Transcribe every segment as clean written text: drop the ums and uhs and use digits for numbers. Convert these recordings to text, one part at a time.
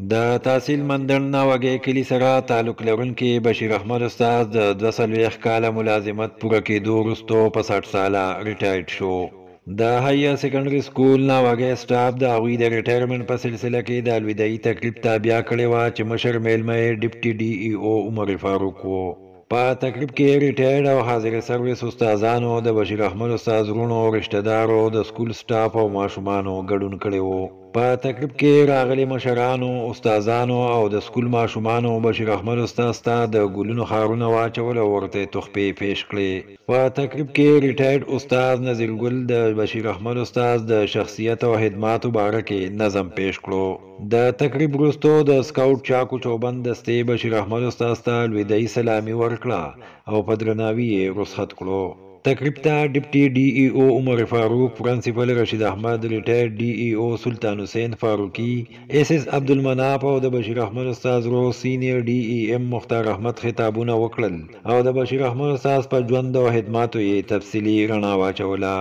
د تحصیل مندړ ناوګی کلي سره تعلق لرونکي بشیر احمد استاد د 42 کاله ملازمت پوره کېدو وروسته په 60 ساله ریټایرډ شو. د هایر سیکنډري سکول ناوګی سټاف د هغوی د ریټایرمنټ په سلسله کې د الوداعي تقریب تابع کړې وه چې مشر میلمه یې ډیپټي ډي ای او عمر فاروق و. په تقریب کې ریټایرډ او حاضر سرویس استادانو د بشیر احمد استاد زړونو رشتہ دارو د سکول سټاف او ماشومانو ګډون کړی و. په تقریب کې راغلي مشرانو استادانو او د سکول ماشومانو بشیر احمد استاد ته د ګلونو خارونه واچول او ورته تحفې پیش کړې. په تقریب کې ریټایرډ استاد نذیر ګل د بشیر احمد استاد د شخصیت او خدماتو باره کې نظم پیش کړو. د تقریب وروسته د سکاوټ چاکو چوبند دستې بشیر احمد استاد ته الوداعي سلامي ورکړه او په درناوي یې رخصت کړو. تقریب ته ډیپټي ډي ای او عمر فاروق، پرنسپل رشید احمد، ریټایرډ ډي ای او سلطان حسین فاروقي، ایس ایس عبدالمناف او د بشیر احمد استاد ورو سینیر ډي ای ایم مختار احمد خطابونه وکړل او د بشیر احمد استاد په ژوند او خدماتو یې تفصیلي رڼا واچوله.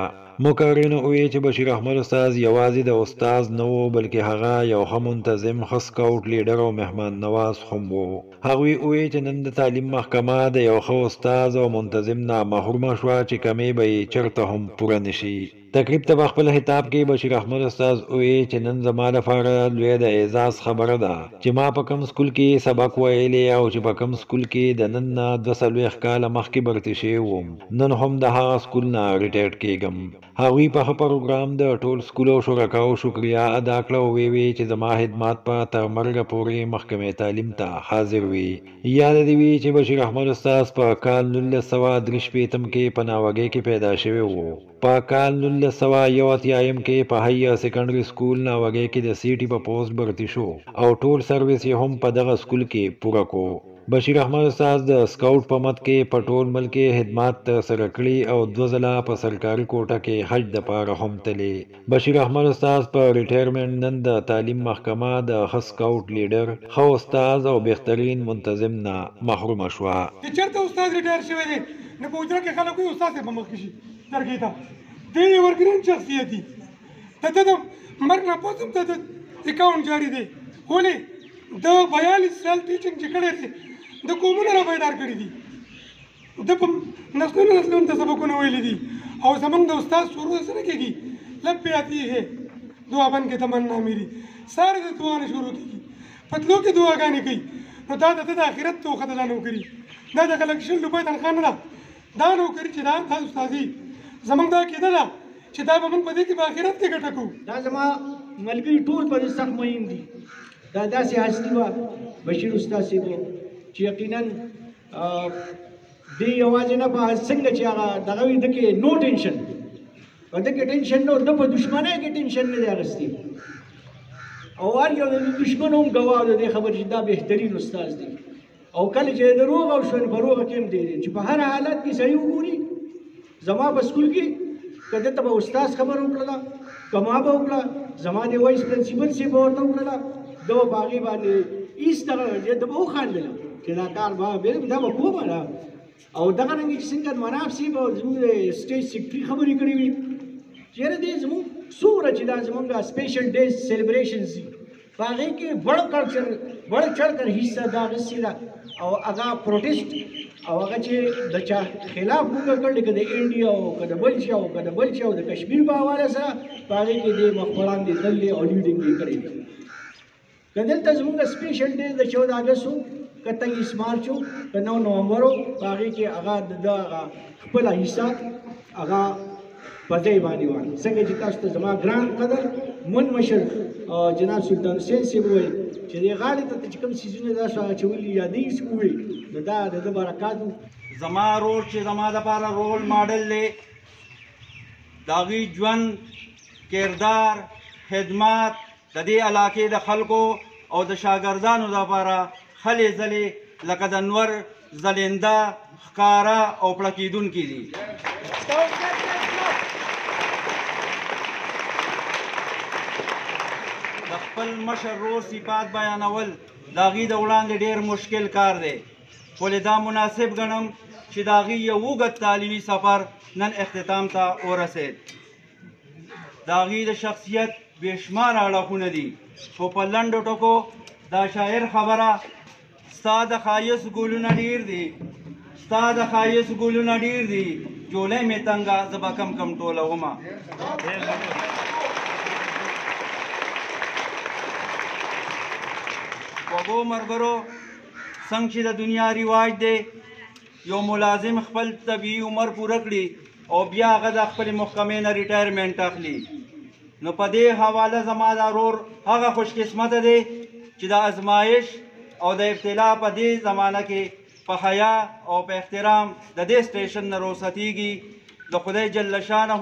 مقررینو وویل چې بشیر احمد استاد یوازې د استاد نه و بلکې هغه یو ښه منتظم، ښه سکاوټ لیډر او مهمان نواز هم و. هغوی وویل چې نن د تعلیم محکمه د یو ښه استاد او منتظم نه محرومه شوه چې کمې به یې چېرته هم پوره نشي. تقریب ته په خپل خطاب کې بشیر احمد استاد وویل چې نن زما لپاره لوی د اعزاز خبره ده چې ما په کوم سکول کې سبق ویلی او چې په کوم سکول کې د نن نه 42 کاله مخکې برتي شوی وم، نن هم د هغه سکول نه ریټایرډ کېږم. هغوی په ښه پروګرام د ټول سکول او شرکاو شکریا ادا کړه او ویې چې زما خدمات به تر مرګه پورې محکمې تعلیم ته حاضر وي. یاد دې وي چې بشیر احمد استاد په کال 1963 کې په ناوګۍ کې پیدا شوی و. په کال 1981 کې په هایر سیکنډري سکول ناوګۍ کې د سی ټي په پوسټ برتي شو او ټول سرویس یې هم په دغه سکول کې پوره کو. بشیر احمد استاد د سکاوټ په مد کې په ټول ملک کې خدمات ترسره کړي او 2 ځله په سرکاري کوټه کې حج دپاره هم تللی. بشیر احمد استاد په ریټایرمنټ نن د تعلیم محکمه د ښه سکاوټ لیډر، ښه استاد او بهترین منتظم نه محرومه شوه. چې چېرته استاد ریټایر شوی دی نو په حجره کې خلک وایي استاد صاحب به مخکې شي درګۍ ته. دی یو ورګرین شخصیت دي. د ده د مرګ نه پس هم د ده اکاونټ جاري دی. ولې د 42 سال ټیچنګ چې کړی دی د قومونه را بیدار کړي دي. د په نسلونو ته سبقونه ویلي دي او زمونږ د استاد شروع څه نه کېږي، لب پہ آتی ہے دعا بن کے تمنا میری، سارے د دعا نه شروع کېږي، پتلو کې دعاګانې کوي. نو دا د ده د آخرت توښه ده. دا نوکري دا د لږ شل روپۍ تنخوا نه ده. دا نوکري چې دا استادي زمونږ دا کېده ده چې دا به موږ په دې کې په آخرت کې ګټه کوو. دا زما ملګري ټول په دې سخت مهم دي. دا داسې هستي وه بشیر استاد صاحب چې یقینا دی یوازې نه په څنګه چې هغه دغه وي ده کې نو ټینشن، په ده کې ټینشن نه، ده په دښمنۍ کې ټینشن نه دی اخیستی او هر یو د دښمن هم ګواه د دې خبرې چې دا بهترین استاد دی. او کله چې د روغ او شو په روغه کې هم دی چې په هر حالت کې صحیح وګوري. زما په سکول کې که ده ته به استاد خبره وکړله، که ما به وکړه، زما د وایس پرنسپل صاحب به ورته وکړله، ده به په هغې باندې هېڅ دغه ده به وخندله چې دا کار به دا به کومه ده. او دغه رنګې چې څنګه مناف صاحب او زموږ د سټیج سیکرټري خبرې کړې وي چېرې دی زموږ څومره چې دا زموږ سپیشل ډیز سیلیبریشنز دي په هغې کې بڑ چڑھ کر حصہ دا اخیستې ده او هغه پروټیسټ او هغه چې د چا خلاف موږ کړل که د انډیا او که د بل چا او که د بل چا او د کشمیر په حواله سره په هغې کې دی مخ وړاندې تللی او لیډینګ یې کړی دی. که دلته زموږ سپیشل ډیز د 14 اګست و، که 23 مارچ و، که 9 نومبر و، په هغې کې هغه د ده خپله حصه هغه په ځای باندې وه. څنګه چې تاسو ته زما ګران قدر من مشر جناب سلطان حسین صاحب وویل چې دې غاړې ته چې کوم څیزونه تاسو اچولي یا دې وویل نو دا د ده برکات و. زما رور چې زما دپاره رول ماډل دی، د هغوی ژوند، کردار، خدمات د دې علاقې د خلکو او د شاګردانو دپاره خلې ځلې لکه د نور ځلنده، ښکاره او پړکېدونکي دي. د خپل مشر رور صفات بیانول د هغوی د وړاندې ډېر مشکل کار دی، ولې دا مناسب ګڼم چې د هغوی یو اوږد تعلیمي سفر نن اختتام ته ورسېد. د هغوی د شخصیت بې شماره اړخونه دي، خو په لنډو ټکو دا شاعر خبره ستا د ښایست ګلونه ډېر دي ستا د ښایست ګلونه ډېر دي جولۍ مې تنګه زه به کم کم ټولومه خوږو ملګرو څنګه چې د دنیا رواج دی یو ملازم خپل طبیعي عمر پوره کړي او بیا هغه د خپلې محکمې نه ریټایرمنټ اخلي نو په دې حواله زما دا ورور هغه خوش قسمته دی چې د ازمایش او د ابتلا په دې زمانه کې په حیا او په احترام د دې سټیشن نه رخصتېږي د خدای جل شانه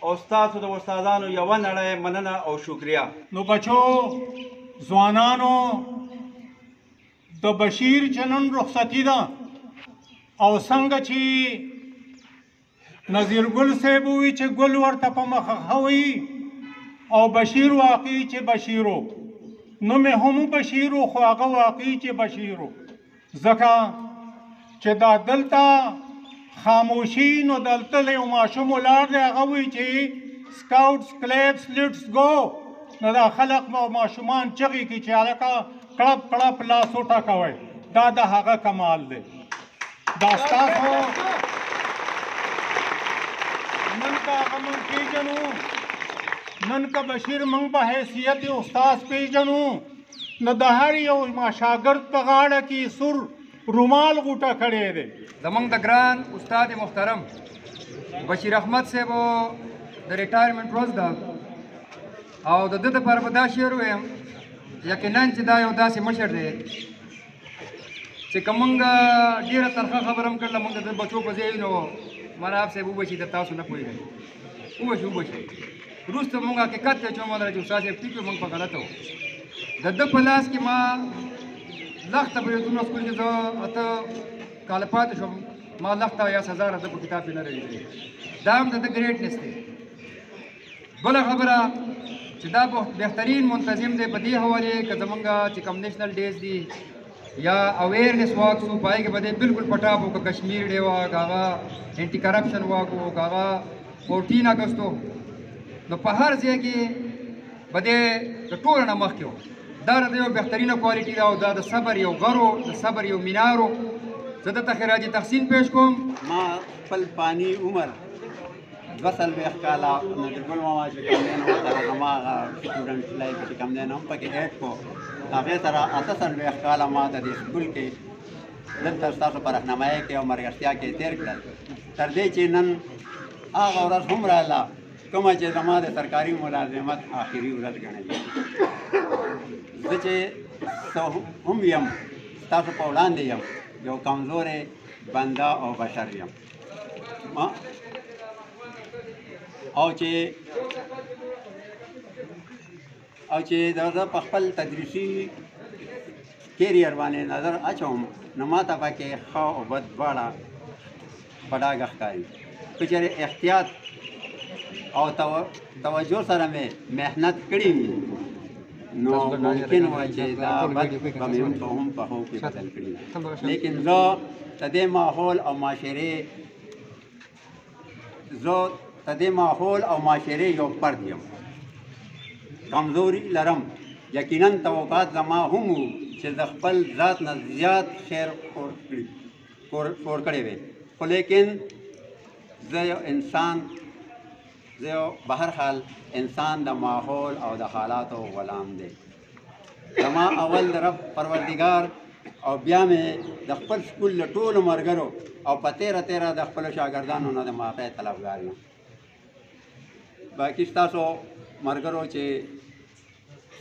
او ستاسو د استادانو یوه نړۍ مننه او شکریه نو بچو ځوانانو د بشیر چې نن رخصتي ده او څنګه چې نظیر ګل صاحب ووي چې ګل ورته په مخه ښه وي او بشیر واقعي چې بشیرو نوم یې هم بشیرو خو هغه واقعي چې بشیرو ځکه چې دا دلته خاموشي نو دلته یو ماشوم ولاړ دی هغه وایي چې سکاوټس کلیپس لیټس گو نو دا خلق ماشومان چغې کوي چې هلکه کړپ کړپ لاس وټکوئ دا د هغه کمال دی دا ستاسو نن که هغه موږ پېژنو نن که بشیر موږ په حیثیت استاد پیژنو نو د هر یو شاګرد په غاړه کې سور رومال غوټه کړی دی زمونږ د ګران استاد محترم بشیر احمد صاحب د ریټایرمنټ ورځ ده او د ده دپاره به دا شعر ویم یقینا چې دا یو داسې مشر دی چې که موږ ډېره ترخه خبره هم کړله موږ د بچو په ځای نو مناب صاحب وبشي د تاسو نه پوهېږئ وبشي وروسته موږ حقیقت ته چې ومنله چې استاد صاحب ټیک وي موږ په غلطه وو د ده په لاس کې ما لخته بریتونه سکول کې زه 8 کاله پاتې شوم ما لخته یا سزا راته په کتاب کې نه رالیدلې دا هم د ده ګریټنس دی بله خبره چې دا بهترین منتظم دی په دې حوالې که زمونږ چې کوم نیشنل ډیز دي یا اویرنس واک سو پای کې به دی بالکل پټاپ وو که کشمیر ډے وه که هغه انټي کرپشن واک وو که هغه 14 اګست وو نو په هر ځای کې به دی د ټولو نه مخکې وو دا د یو بهترینه کوالټي ده او دا د صبر یو غرو د صبر یو مینارو زه دته خراج تحسین پیش کوم ما خپل پانی عمر 2 کاله نظر ګل ماما چې کوم دی نو ورته زما هغه سټوډنټ لایف چې کوم دی نو هم پکې ایډ کو هغې سره 8 کاله ما د دې سکول کې دلته ستاسو په رهنمایۍ کې او ملګرتیا کې تېر کړل تر دې چې نن هغه ورځ هم راغله کومه چې زما د سرکاري ملازمت آخري ورځ ګڼل زه چې هم یم ستاسو په وړاندې یم یو کمزوری بنده او بشر یم او چې زه په خپل تدریسي کیریر باندې نظر اچوم نو ماته پکې ښه او بد دواړه په ډاګه ښکاري که چېرې احتیاط او توجه سره مې محنت کړې وي نو ممکن وه چې دا بد به مې هم په ښو کې بدل کړي لیکن زه د دې ماحول او معاشرې یو فرد یم کمزوري لرم یقینا توقعات زما هم وو چې د خپل ذات نه زیات خیر خور کړی وی خو لیکن زه یو به هر حال انسان د ماحول او د حالاتو غلام دی زما اول د رب پروردګار او بیا مې د خپل سکول له ټولو ملګرو او په تیره د خپلو شاګردانو نه د معافۍ طلبګار یم باقي ستاسو ملګرو چې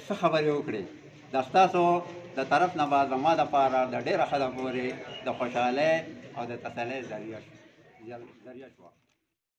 څه خبرې وکړې دا ستاسو د طرف نه به زما دپاره د ډېره حده پورې د خوشحالۍ او د تسلۍ ذریعه شوه